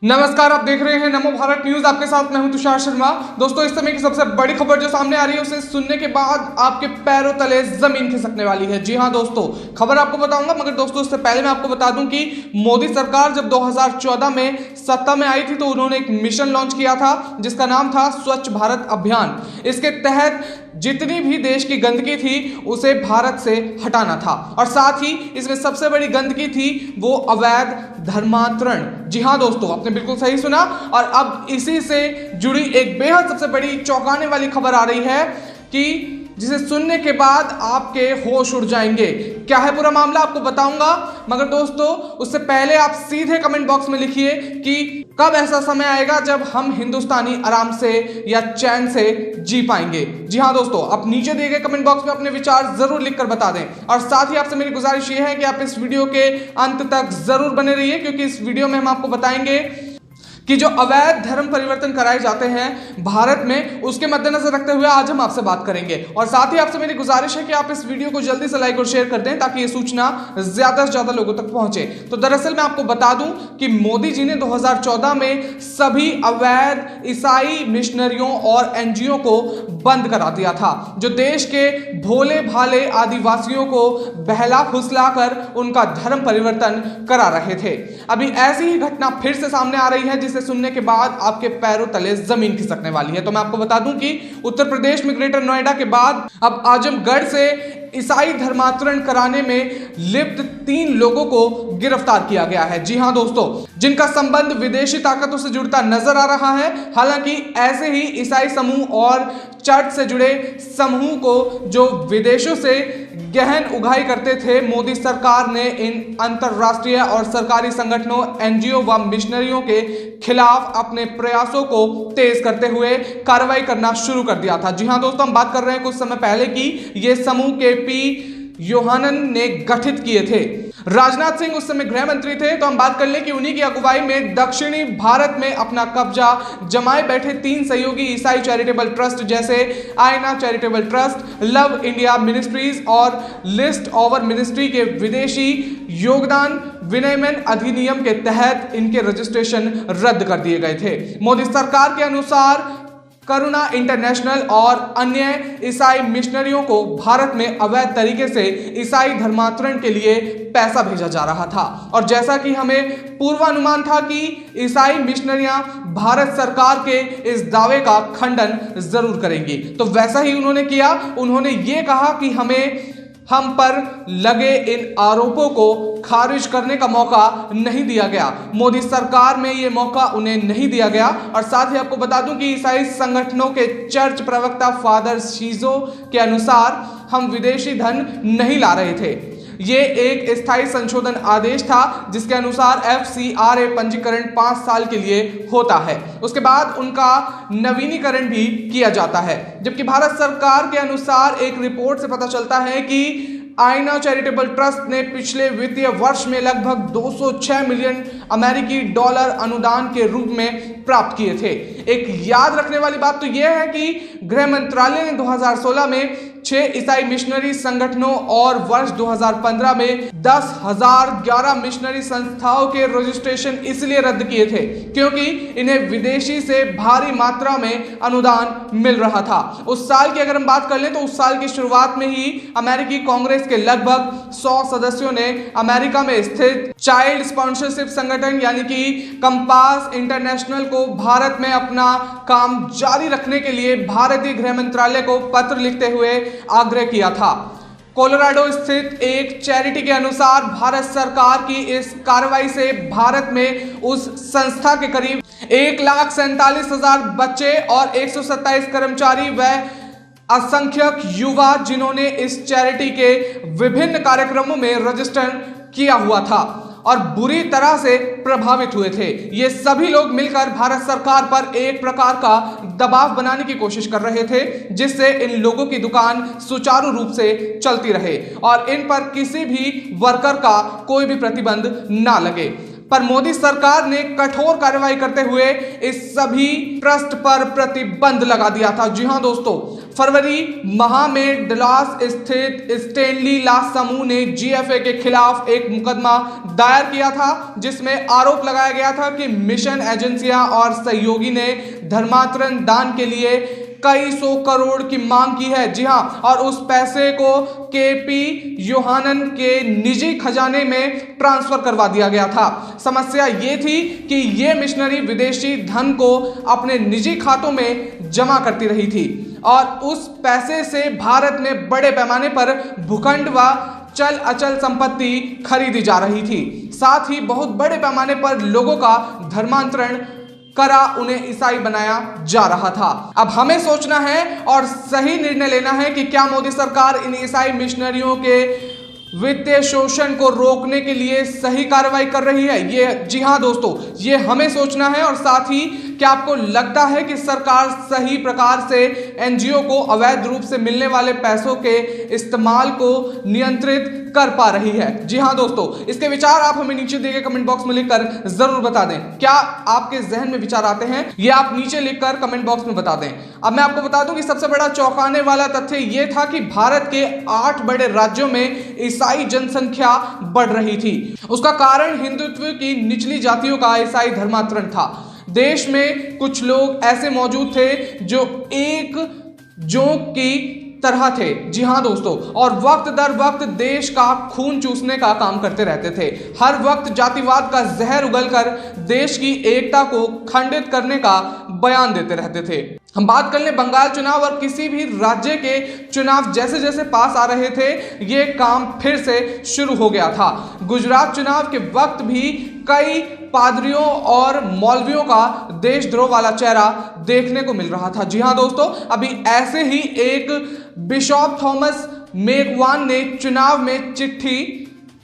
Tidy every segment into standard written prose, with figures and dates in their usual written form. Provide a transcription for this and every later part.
नमस्कार, आप देख रहे हैं नमो भारत न्यूज। आपके साथ मैं हूं तुषार शर्मा। दोस्तों, इस समय की सबसे बड़ी खबर जो सामने आ रही है उसे सुनने के बाद आपके पैरों तले जमीन खिसकने वाली है। जी हां दोस्तों, खबर आपको बताऊंगा, मगर दोस्तों उससे पहले मैं आपको बता दूं कि मोदी सरकार जब 2014 में सत्ता में आई थी तो उन्होंने एक मिशन लॉन्च किया था जिसका नाम था स्वच्छ भारत अभियान। इसके तहत जितनी भी देश की गंदगी थी उसे भारत से हटाना था और साथ ही इसमें सबसे बड़ी गंदगी थी वो अवैध धर्मांतरण। जी हां दोस्तों, आपने बिल्कुल सही सुना। और अब इसी से जुड़ी एक बेहद सबसे बड़ी चौंकाने वाली खबर आ रही है कि जिसे सुनने के बाद आपके होश उड़ जाएंगे। क्या है पूरा मामला आपको बताऊंगा, मगर दोस्तों उससे पहले आप सीधे कमेंट बॉक्स में लिखिए कि कब ऐसा समय आएगा जब हम हिंदुस्तानी आराम से या चैन से जी पाएंगे। जी हां दोस्तों, आप नीचे दिए गए कमेंट बॉक्स में अपने विचार जरूर लिखकर बता दें। और साथ ही आपसे मेरी गुजारिश ये है कि आप इस वीडियो के अंत तक जरूर बने रहिए, क्योंकि इस वीडियो में हम आपको बताएंगे कि जो अवैध धर्म परिवर्तन कराए जाते हैं भारत में, उसके मद्देनजर रखते हुए आज हम आपसे बात करेंगे। और साथ ही आपसे मेरी गुजारिश है कि आप इस वीडियो को जल्दी से लाइक और शेयर कर दें ताकि ये सूचना ज्यादा से ज्यादा लोगों तक पहुंचे। तो दरअसल मैं आपको बता दूं कि मोदी जी ने 2014 में सभी अवैध ईसाई मिशनरियों और एनजीओ को बंद करा दिया था, जो देश के भोले भाले आदिवासियों को बहला फुसलाकर उनका धर्म परिवर्तन करा रहे थे। अभी ऐसी ही घटना फिर से सामने आ रही है जिसे सुनने के बाद आपके पैरों तले जमीन खिसकने वाली है। तो मैं आपको बता दूं कि उत्तर प्रदेश में ग्रेटर नोएडा के बाद अब आजमगढ़ से ईसाई धर्मांतरण कराने में लिप्त 3 लोगों को गिरफ्तार किया गया है। जी हां दोस्तों, जिनका संबंध विदेशी ताकतों से जुड़ता नजर आ रहा है। हालांकि ऐसे ही ईसाई समूह और चर्च से जुड़े समूह को जो विदेशों से गहन उगाही करते थे, मोदी सरकार ने इन अंतरराष्ट्रीय और सरकारी संगठनों, एनजीओ व मिशनरियों के खिलाफ अपने प्रयासों को तेज करते हुए कार्रवाई करना शुरू कर दिया था। जी हां दोस्तों, हम बात कर रहे हैं कुछ समय पहले की ये समूह केपी योहानन ने गठित किए थे। राजनाथ सिंह उस समय गृह मंत्री थे, तो हम बात कर लें कि उन्हीं की अगुवाई में दक्षिणी भारत में अपना कब्जा जमाए बैठे 3 सहयोगी ईसाई चैरिटेबल ट्रस्ट जैसे आयना charitable trust, love India ministries और लिस्ट ओवर मिनिस्ट्री के विदेशी योगदान विनियमन अधिनियम के तहत इनके रजिस्ट्रेशन रद्द कर दिए गए थे। मोदी सरकार के अनुसार करुणा इंटरनेशनल और अन्य ईसाई मिशनरियों को भारत में अवैध तरीके से ईसाई धर्मांतरण के लिए पैसा भेजा जा रहा था। और जैसा कि हमें पूर्वानुमान था कि ईसाई मिशनरियां भारत सरकार के इस दावे का खंडन जरूर करेंगी, तो वैसा ही उन्होंने किया। उन्होंने ये कहा कि हम पर लगे इन आरोपों को खारिज करने का मौका नहीं दिया गया। मोदी सरकार में यह मौका उन्हें नहीं दिया गया। और साथ ही आपको बता दूं कि ईसाई संगठनों के चर्च प्रवक्ता फादर शीजो के अनुसार हम विदेशी धन नहीं ला रहे थे। ये एक स्थायी संशोधन आदेश था जिसके अनुसार FCRA पंजीकरण 5 साल के लिए होता है, उसके बाद उनका नवीनीकरण भी किया जाता है। जबकि भारत सरकार के अनुसार एक रिपोर्ट से पता चलता है कि आयना चैरिटेबल ट्रस्ट ने पिछले वित्तीय वर्ष में लगभग 206 मिलियन अमेरिकी डॉलर अनुदान के रूप में प्राप्त किए थे। एक याद रखने वाली बात तो यह है कि गृह मंत्रालय ने 2016 में 6 ईसाई मिशनरी संगठनों और वर्ष 2015 में 10,011 मिशनरी संस्थाओं के रजिस्ट्रेशन इसलिए रद्द किए थे क्योंकि इन्हें विदेशी से भारी मात्रा में अनुदान मिल रहा था। उस साल की अगर हम बात कर लें तो उस साल की शुरुआत में ही अमेरिकी कांग्रेस के लगभग 100 सदस्यों ने अमेरिका में स्थित चाइल्ड स्पॉन्सरशिप संगठन यानी कि कंपास इंटरनेशनल को भारत में अपना काम जारी रखने के लिए भारतीय गृह मंत्रालय को पत्र लिखते हुए आग्रह किया था। कोलोराडो स्थित एक चैरिटी के अनुसार भारत सरकार की इस कार्रवाई से भारत में उस संस्था के करीब 1,47,000 बच्चे और 127 कर्मचारी व असंख्यक युवा जिन्होंने इस चैरिटी के विभिन्न कार्यक्रमों में रजिस्टर किया हुआ था और बुरी तरह से प्रभावित हुए थे। ये सभी लोग मिलकर भारत सरकार पर एक प्रकार का दबाव बनाने की कोशिश कर रहे थे जिससे इन लोगों की दुकान सुचारू रूप से चलती रहे और इन पर किसी भी वर्कर का कोई भी प्रतिबंध ना लगे। पर मोदी सरकार ने कठोर कार्रवाई करते हुए इस सभी ट्रस्ट पर प्रतिबंध लगा दिया था। जी हां दोस्तों, फरवरी माह में डलास स्थित स्टेनली लॉ समूह ने जीएफए के खिलाफ एक मुकदमा दायर किया था, जिसमें आरोप लगाया गया था कि मिशन एजेंसियां और सहयोगी ने धर्मांतरण दान के लिए कई सौ करोड़ की मांग की है। जी हां, और उस पैसे को केपी योहानन के निजी खजाने में ट्रांसफर करवा दिया गया था। समस्या ये थी कि ये मिशनरी विदेशी धन को अपने निजी खातों में जमा करती रही थी और उस पैसे से भारत में बड़े पैमाने पर भूखंड व चल अचल संपत्ति खरीदी जा रही थी। साथ ही बहुत बड़े पैमाने पर लोगों का धर्मांतरण करा उन्हें ईसाई बनाया जा रहा था। अब हमें सोचना है और सही निर्णय लेना है कि क्या मोदी सरकार इन ईसाई मिशनरियों के वित्तीय शोषण को रोकने के लिए सही कार्रवाई कर रही है। ये जी हां दोस्तों, ये हमें सोचना है। और साथ ही क्या आपको लगता है कि सरकार सही प्रकार से एनजीओ को अवैध रूप से मिलने वाले पैसों के इस्तेमाल को नियंत्रित कर पा रही है? जी हां दोस्तों, इसके विचार आप हमें नीचे दिए गए कमेंट बॉक्स में लिखकर जरूर बता दें। क्या आपके जहन में विचार आते हैं, ये आप नीचे लिखकर कमेंट बॉक्स में बता दें। अब मैं आपको बता दूं कि सबसे बड़ा चौंकाने वाला तथ्य यह था कि भारत के 8 बड़े राज्यों में ईसाई जनसंख्या बढ़ रही थी। उसका कारण हिंदुत्व की निचली जातियों का ईसाई धर्मांतरण था। देश में कुछ लोग ऐसे मौजूद थे जो एक जोंक की तरह थे। जी हां दोस्तों, और वक्त दर वक्त देश का खून चूसने का काम करते रहते थे। हर वक्त जातिवाद का जहर उगलकर देश की एकता को खंडित करने का बयान देते रहते थे। हम बात कर लें बंगाल चुनाव और किसी भी राज्य के चुनाव जैसे जैसे पास आ रहे थे, ये काम फिर से शुरू हो गया था। गुजरात चुनाव के वक्त भी कई पादरियों और मौलवियों का देशद्रोह वाला चेहरा देखने को मिल रहा था। जी हां दोस्तों, अभी ऐसे ही एक बिशप थॉमस मेकवान ने चुनाव में चिट्ठी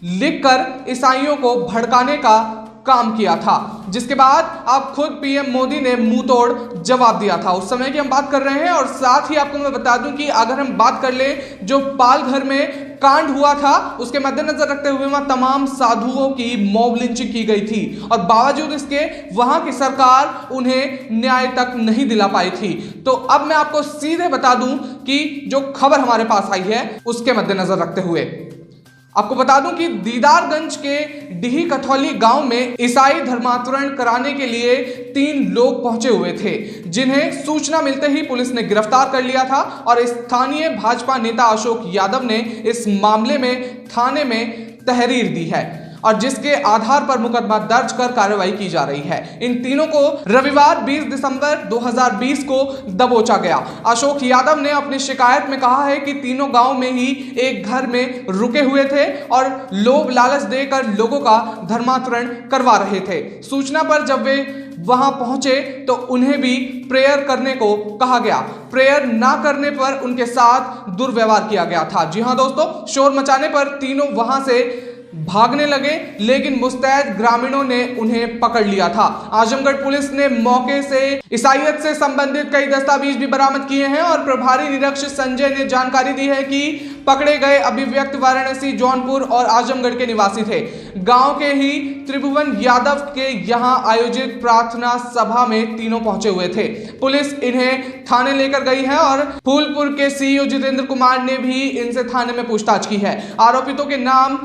लिखकर ईसाइयों को भड़काने का काम किया था, जिसके बाद अब खुद पीएम मोदी ने मुंह तोड़ जवाब दिया था। उस समय की हम बात कर रहे हैं। और साथ ही आपको मैं बता दूं कि अगर हम बात कर ले जो पालघर में कांड हुआ था, उसके मद्देनजर रखते हुए वहां तमाम साधुओं की मॉब लिंचिंग की गई थी और बावजूद इसके वहां की सरकार उन्हें न्याय तक नहीं दिला पाई थी। तो अब मैं आपको सीधे बता दूं कि जो खबर हमारे पास आई है उसके मद्देनजर रखते हुए आपको बता दूं कि दीदारगंज के डीही कथौली गांव में ईसाई धर्मांतरण कराने के लिए 3 लोग पहुंचे हुए थे, जिन्हें सूचना मिलते ही पुलिस ने गिरफ्तार कर लिया था। और स्थानीय भाजपा नेता अशोक यादव ने इस मामले में थाने में तहरीर दी है और जिसके आधार पर मुकदमा दर्ज कर कार्रवाई की जा रही है। इन तीनों को रविवार 20 दिसंबर 2020 को दबोचा गया। अशोक यादव ने अपनी शिकायत में कहा है कि तीनों गांव में ही एक घर में रुके हुए थे और लोभ लालच देकर लोगों का धर्मांतरण करवा रहे थे। सूचना पर जब वे वहां पहुंचे तो उन्हें भी प्रेयर करने को कहा गया। प्रेयर ना करने पर उनके साथ दुर्व्यवहार किया गया था। जी हां दोस्तों, शोर मचाने पर तीनों वहां से भागने लगे, लेकिन मुस्तैद ग्रामीणों ने उन्हें पकड़ लिया था। आजमगढ़ पुलिस ने मौके से ईसाइयत से संबंधित कई दस्तावेज भी बरामद किए हैं और प्रभारी निरीक्षक संजय ने जानकारी दी है कि पकड़े गए अभिव्यक्ति वाराणसी, जौनपुर और आजमगढ़ के निवासी थे। गांव के ही त्रिभुवन यादव के यहां आयोजित प्रार्थना सभा में तीनों पहुंचे हुए थे। पुलिस इन्हें थाने लेकर गई है और फूलपुर के सीईओ जितेंद्र कुमार ने भी इनसे थाने में पूछताछ की है। आरोपितों के नाम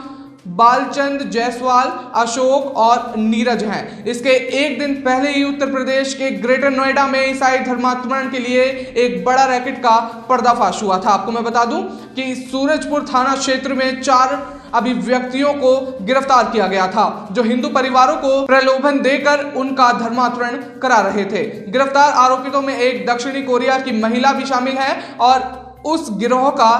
बालचंद जायसवाल, अशोक और नीरज हैं। इसके एक दिन पहले ही उत्तर प्रदेश के ग्रेटर नोएडा में ईसाई धर्मांतरण के लिए एक बड़ा रैकेट का पर्दाफाश हुआ था। आपको मैं बता दूं कि सूरजपुर थाना क्षेत्र में 4 अभिव्यक्तियों को गिरफ्तार किया गया था, जो हिंदू परिवारों को प्रलोभन देकर उनका धर्मांतरण करा रहे थे। गिरफ्तार आरोपितों में एक दक्षिणी कोरिया की महिला भी शामिल है और उस गिरोह का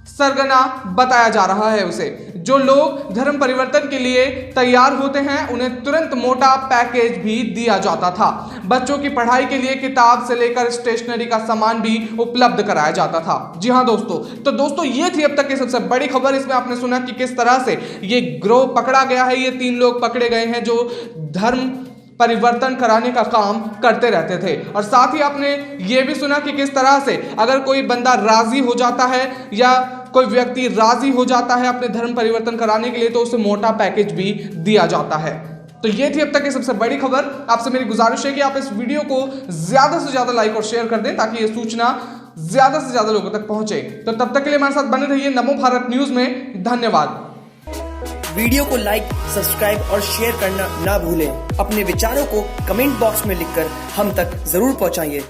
सरगना बताया जा रहा है उसे। जो लोग धर्म परिवर्तन के लिए तैयार होते हैं उन्हें तुरंत मोटा पैकेज भी दिया जाता था। बच्चों की पढ़ाई के लिए किताब से लेकर स्टेशनरी का सामान भी उपलब्ध कराया जाता था। जी हाँ दोस्तों, तो दोस्तों ये थी अब तक की सबसे बड़ी खबर। इसमें आपने सुना कि किस तरह से ये गिरोह पकड़ा गया है। ये 3 लोग पकड़े गए हैं जो धर्म परिवर्तन कराने का काम करते रहते थे। और साथ ही आपने ये भी सुना कि किस तरह से अगर कोई बंदा राजी हो जाता है या कोई व्यक्ति राजी हो जाता है अपने धर्म परिवर्तन कराने के लिए तो उसे मोटा पैकेज भी दिया जाता है। तो ये थी अब तक की सबसे बड़ी खबर। आपसे मेरी गुजारिश है कि आप इस वीडियो को ज्यादा से ज्यादा लाइक और शेयर कर दें ताकि ये सूचना ज्यादा से ज्यादा लोगों तक पहुंचे। तो तब तक के लिए हमारे साथ बने रहिए नमो भारत न्यूज में। धन्यवाद। वीडियो को लाइक, सब्सक्राइब और शेयर करना ना भूलें। अपने विचारों को कमेंट बॉक्स में लिखकर हम तक जरूर पहुंचाइए।